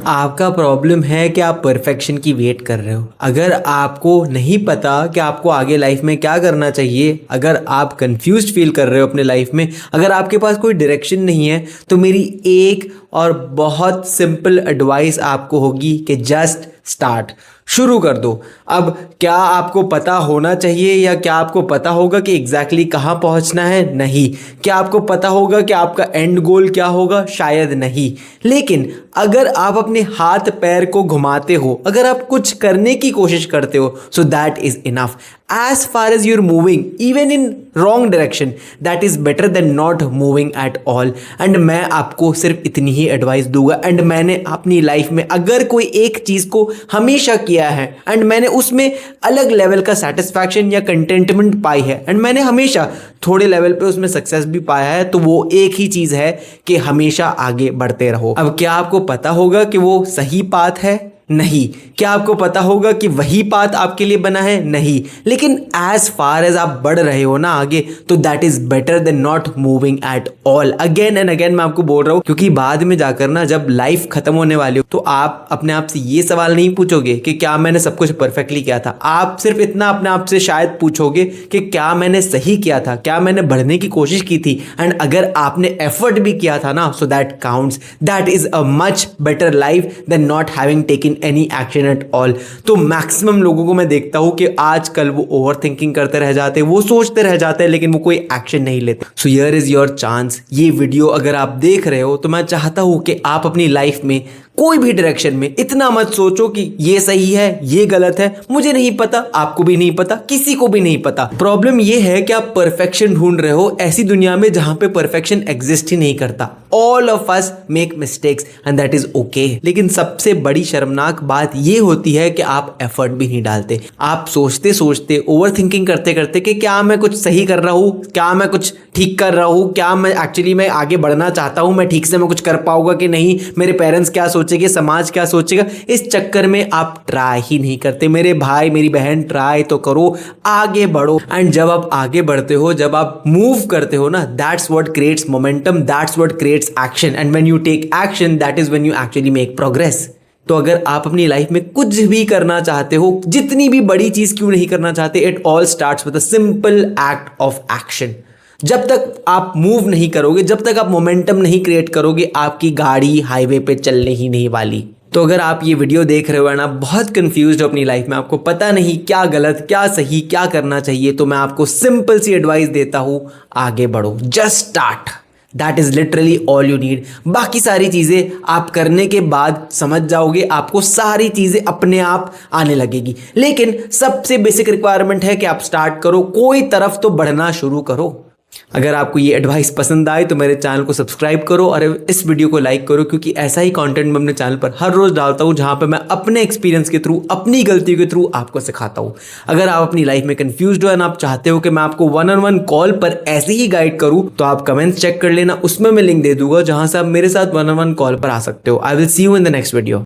आपका प्रॉब्लम है कि आप परफेक्शन की वेट कर रहे हो। अगर आपको नहीं पता कि आपको आगे लाइफ में क्या करना चाहिए, अगर आप कंफ्यूज्ड फील कर रहे हो अपने लाइफ में, अगर आपके पास कोई डायरेक्शन नहीं है, तो मेरी एक और बहुत सिंपल एडवाइस आपको होगी कि जस्ट स्टार्ट, शुरू कर दो। अब क्या आपको पता होना चाहिए या क्या आपको पता होगा कि एग्जैक्टली कहाँ पहुँचना है? नहीं। क्या आपको पता होगा कि आपका एंड गोल क्या होगा? शायद नहीं। लेकिन अगर आप अपने हाथ पैर को घुमाते हो, अगर आप कुछ करने की कोशिश करते हो, so that is enough. As far as you're moving, even in wrong direction, that is better than not moving at all. And मैं आपको सिर्फ इतनी ही एडवाइस दूंगा। एंड मैंने अपनी लाइफ में अगर कोई एक चीज़ को हमेशा किया है एंड मैंने उसमें अलग लेवल का सेटिस्फैक्शन या कंटेंटमेंट पाई है एंड मैंने हमेशा थोड़े लेवल पे उसमें सक्सेस भी पाया है, तो वो एक ही चीज़ है कि हमेशा आगे बढ़ते रहो। अब क्या आपको पता होगा कि वो सही पाथ है? नहीं। क्या आपको पता होगा कि वही पाथ आपके लिए बना है? नहीं। लेकिन एज फार एज आप बढ़ रहे हो ना आगे, तो that is better than not moving at all. Again and again मैं आपको बोल रहा हूं, क्योंकि बाद में जाकर ना जब लाइफ खत्म होने वाली हो, तो आप अपने आप से ये सवाल नहीं पूछोगे कि क्या मैंने सब कुछ परफेक्टली किया था। आप सिर्फ इतना अपने आप से शायद पूछोगे कि क्या मैंने सही किया था, क्या मैंने बढ़ने की कोशिश की थी। एंड अगर आपने एफर्ट भी किया था ना, so that counts. That is a much better life than not having taken any action at all. तो मैक्सिमम लोगों को मैं देखता हूं कि आजकल वो ओवर थिंकिंग करते रह जाते हैं, वो सोचते रह जाते हैं, लेकिन वो कोई एक्शन नहीं लेते। So here is your chance. ये वीडियो अगर आप देख रहे हो, तो मैं चाहता हूं कि आप अपनी लाइफ में कोई भी डायरेक्शन में इतना मत सोचो कि ये सही है, ये गलत है, मुझे नहीं पता, आपको भी नहीं पता, किसी को भी नहीं पता। प्रॉब्लम ये है कि आप परफेक्शन ढूंढ रहे हो ऐसी दुनिया में जहां पे परफेक्शन एग्जिस्ट ही नहीं करता। All of us make mistakes and that is okay. लेकिन सबसे बड़ी शर्मनाक बात ये होती है कि आप एफर्ट भी नहीं डालते। आप सोचते सोचते, ओवर थिंकिंग करते करते कि क्या मैं कुछ सही कर रहा हूँ, क्या मैं कुछ ठीक कर रहा हूँ, क्या मैं एक्चुअली मैं आगे बढ़ना चाहता हूँ, मैं ठीक से मैं कुछ कर पाऊंगा कि नहीं, मेरे पेरेंट्स क्या सोचेंगे, समाज क्या सोचेगा। इस चक्कर में आप ट्राई ही नहीं करते। मेरे भाई मेरी बहन, ट्राई तो करो, आगे बढ़ो। एंड जब आप आगे बढ़ते हो, जब आप मूव करते हो ना, that's what creates momentum, that's what creates action. And when you take action, that is when you actually make progress. तो अगर आप अपनी लाइफ में कुछ भी करना चाहते हो, जितनी भी बड़ी चीज क्यों नहीं करना चाहते, it all starts with a simple act of action. जब तक आप मूव नहीं करोगे, जब तक आप मोमेंटम नहीं क्रिएट करोगे, आपकी गाड़ी हाईवे पे चलने ही नहीं वाली। तो अगर आप ये वीडियो देख रहे हो ना, बहुत कंफ्यूज्ड हो अपनी लाइफ में, आपको पता नहीं क्या गलत, क्या सही, क्या करना चाहिए, तो मैं आपको सिंपल सी एडवाइस देता हूं, आगे बढ़ो, just start. That is literally all you need. बाकी सारी चीजें आप करने के बाद समझ जाओगे, आपको सारी चीजें अपने आप आने लगेगी। लेकिन सबसे बेसिक रिक्वायरमेंट है कि आप स्टार्ट करो, कोई तरफ तो बढ़ना शुरू करो। अगर आपको ये एडवाइस पसंद आए तो मेरे चैनल को सब्सक्राइब करो और इस वीडियो को लाइक करो, क्योंकि ऐसा ही कंटेंट मैं अपने चैनल पर हर रोज डालता हूँ, जहां पे मैं अपने एक्सपीरियंस के थ्रू, अपनी गलतियों के थ्रू आपको सिखाता हूँ। अगर आप अपनी लाइफ में कंफ्यूज्ड हो और आप चाहते हो कि मैं आपको 1-on-1 कॉल पर ऐसे ही गाइड करूँ, तो आप कमेंट्स चेक कर लेना, उसमें मैं लिंक दे दूंगा जहां से आप मेरे साथ 1-on-1 कॉल पर आ सकते हो। I will see you in the next video.